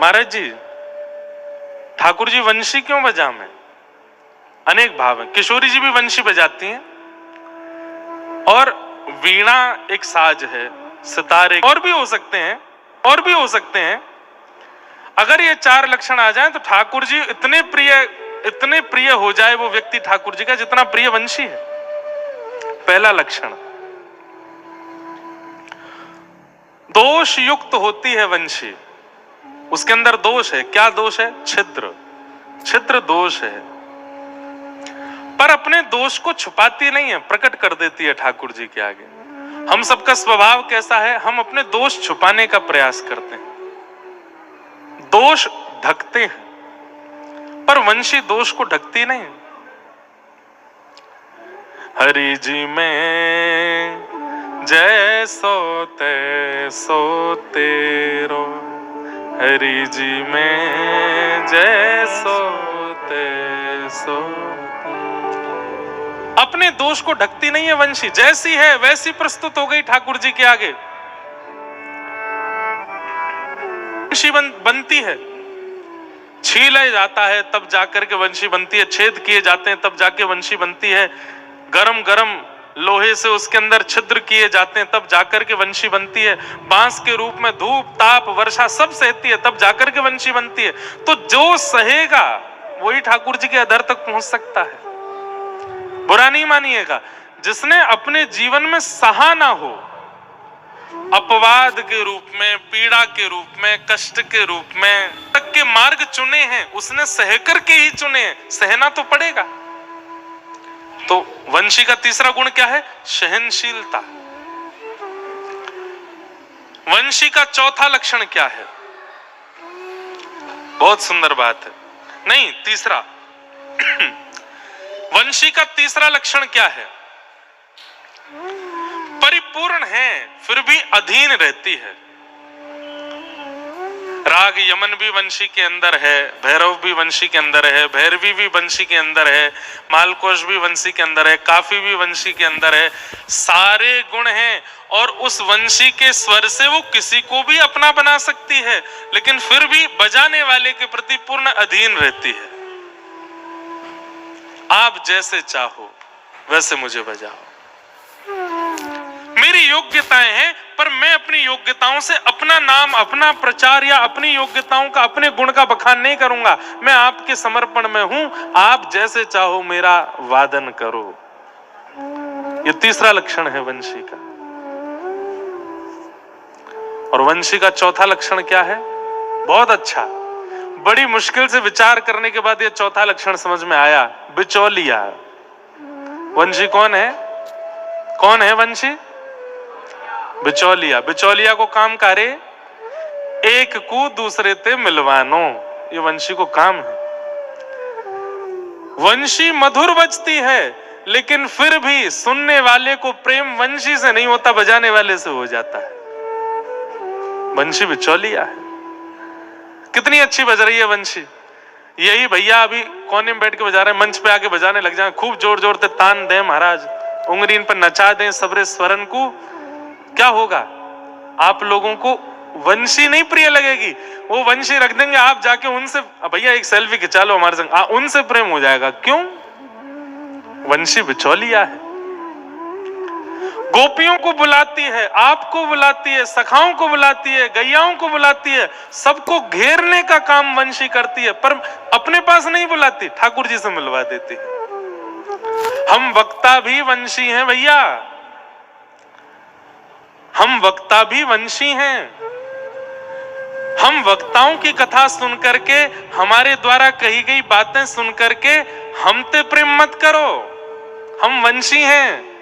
महाराज जी ठाकुर जी वंशी क्यों बजाम है? अनेक भाव हैं। किशोरी जी भी वंशी बजाती हैं, और वीणा एक साज है, सितारे और भी हो सकते हैं, और भी हो सकते हैं। अगर ये चार लक्षण आ जाएं तो ठाकुर जी इतने प्रिय हो जाए वो व्यक्ति ठाकुर जी का जितना प्रिय वंशी है। पहला लक्षण, दोष युक्त होती है वंशी, उसके अंदर दोष है। क्या दोष है? छिद्र दोष है, पर अपने दोष को छुपाती नहीं है, प्रकट कर देती है ठाकुर जी के आगे। हम सबका स्वभाव कैसा है? हम अपने दोष छुपाने का प्रयास करते हैं, दोष ढकते हैं, पर वंशी दोष को ढकती नहीं। हरि जी में जैसो तैसो तेरो, हरि जी में जैसो तैसो। अपने दोष को ढकती नहीं है वंशी, जैसी है वैसी प्रस्तुत हो गई ठाकुर जी के आगे। वंशी बनती है, छीला जाता है तब जाकर के वंशी बनती है, छेद किए जाते हैं तब जाके वंशी बनती है, गरम गरम लोहे से उसके अंदर छिद्र किए जाते हैं तब जाकर के वंशी बनती है, बांस के रूप में धूप ताप वर्षा सब सहती है तब जाकर के वंशी बनती है। तो जो सहेगा वही ठाकुर जी के अधर तक पहुंच सकता है। बुरा नहीं मानिएगा, जिसने अपने जीवन में सहा ना हो, अपवाद के रूप में, पीड़ा के रूप में, कष्ट के रूप में तक के मार्ग चुने हैं, उसने सह करके ही चुने हैं, सहना तो पड़ेगा। तो वंशी का तीसरा गुण क्या है? सहनशीलता। वंशी का चौथा लक्षण क्या है? बहुत सुंदर बात है, नहीं तीसरा वंशी का तीसरा लक्षण क्या है? परिपूर्ण है फिर भी अधीन रहती है। राग यमन भी वंशी के अंदर है, भैरव भी वंशी के अंदर है, भैरवी भी वंशी के अंदर है, मालकोश भी वंशी के अंदर है, काफी भी वंशी के अंदर है। सारे गुण हैं और उस वंशी के स्वर से वो किसी को भी अपना बना सकती है, लेकिन फिर भी बजाने वाले के प्रति पूर्ण अधीन रहती है। आप जैसे चाहो वैसे मुझे बजाओ, मेरी योग्यताएं हैं, पर मैं अपनी योग्यताओं से अपना नाम, अपना प्रचार या अपनी योग्यताओं का, अपने गुण का बखान नहीं करूंगा। मैं आपके समर्पण में हूं, आप जैसे चाहो मेरा वादन करो। ये तीसरा लक्षण है वंशी का। और वंशी का चौथा लक्षण क्या है? बहुत अच्छा, बड़ी मुश्किल से विचार करने के बाद ये चौथा लक्षण समझ में आया, बिचौलिया। वंशी कौन है? कौन है वंशी? बिचौलिया। बिचौलिया को काम करे एक को दूसरे ते मिलवानो, ये वंशी को काम है। वंशी मधुर बजती है, लेकिन फिर भी सुनने वाले को प्रेम वंशी से नहीं होता, बजाने वाले से हो जाता है। वंशी बिचौलिया है। कितनी अच्छी बज रही है वंशी। यही भैया अभी कोने में बैठ के बजा रहे हैं, मंच पे आके बजाने लग जाए, खूब जोर जोर से तान दें महाराज, उंगली इन पर नचा दें सबरे स्वरन को, क्या होगा? आप लोगों को वंशी नहीं प्रिय लगेगी, वो वंशी रख देंगे, आप जाके उनसे भैया एक सेल्फी खिंचा लो हमारे संग, उनसे प्रेम हो जाएगा। क्यों? वंशी बिचौलिया है। गोपियों को बुलाती है, आपको बुलाती है, सखाओं को बुलाती है, गैयाओं को बुलाती है, सबको घेरने का काम वंशी करती है, पर अपने पास नहीं बुलाती, ठाकुर जी से मिलवा देती है। हम वक्ता भी वंशी हैं भैया, हम वक्ता भी वंशी हैं। हम वक्ताओं की कथा सुन करके, हमारे द्वारा कही गई बातें सुन करके हम ते प्रेम मत करो, हम वंशी हैं।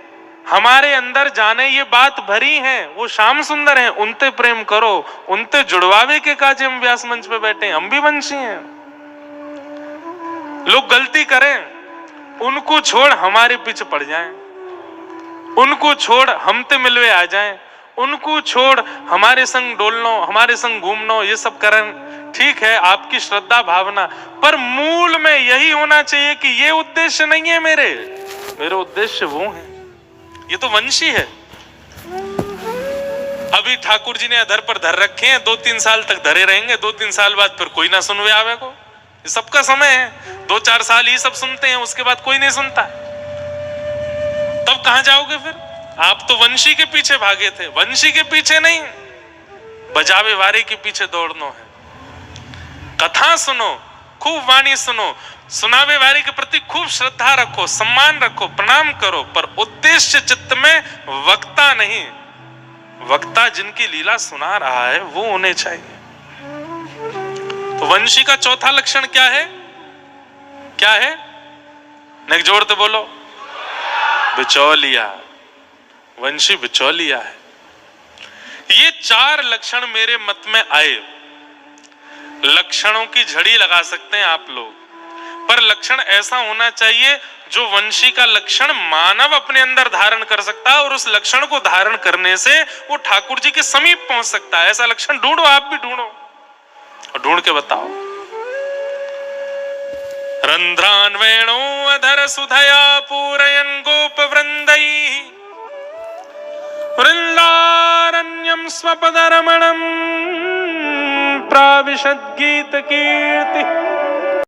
हमारे अंदर जाने ये बात भरी है, वो श्याम सुंदर हैं, उनते प्रेम करो, उनते जुड़वावे के काजे हम व्यास मंच पे बैठे, हम भी वंशी हैं। लोग गलती करें, उनको छोड़ हमारे पीछे पड़ जाएं, उनको छोड़ हमते मिलवे आ जाएं, उनको छोड़ हमारे संग डोलनो, हमारे संग घूमनो, ये सब करें। ठीक है आपकी श्रद्धा भावना, पर मूल में यही होना चाहिए कि ये उद्देश्य नहीं है मेरे उद्देश्य वो है। ये तो वंशी है। अभी ठाकुर जी ने अधर पर धर रखे हैं, 2-3 साल तक धरे रहेंगे, 2-3 साल बाद फिर कोई ना सुनवे आवे को। ये सबका समय है, 2-4 साल ही सब सुनते हैं, उसके बाद कोई नहीं सुनता। तब कहां जाओगे फिर? आप तो वंशी के पीछे भागे थे, वंशी के पीछे नहीं, बजावे वारे के पीछे दौड़ना है। कथा सुनो, खूब वाणी सुनो, सुनावे वाले के प्रति खूब श्रद्धा रखो, सम्मान रखो, प्रणाम करो, पर उद्देश्य चित्त में वक्ता नहीं, वक्ता जिनकी लीला सुना रहा है वो होने चाहिए। तो वंशी का चौथा लक्षण क्या है? क्या है? नेक जोड़ तो बोलो, बिचौलिया। वंशी बिचौलिया है। ये 4 लक्षण मेरे मत में आए। लक्षणों की झड़ी लगा सकते हैं आप लोग, पर लक्षण ऐसा होना चाहिए जो वंशी का लक्षण मानव अपने अंदर धारण कर सकता है और उस लक्षण को धारण करने से वो ठाकुर जी के समीप पहुंच सकता है। ऐसा लक्षण ढूंढो, आप भी ढूंढो और ढूंढ के बताओ। रंध्रान वेणो अधर सुधया पूरयन गोप वृंदई वृंदारण्यम स्वपदरमणम प्राविशद गीत कीर्ति।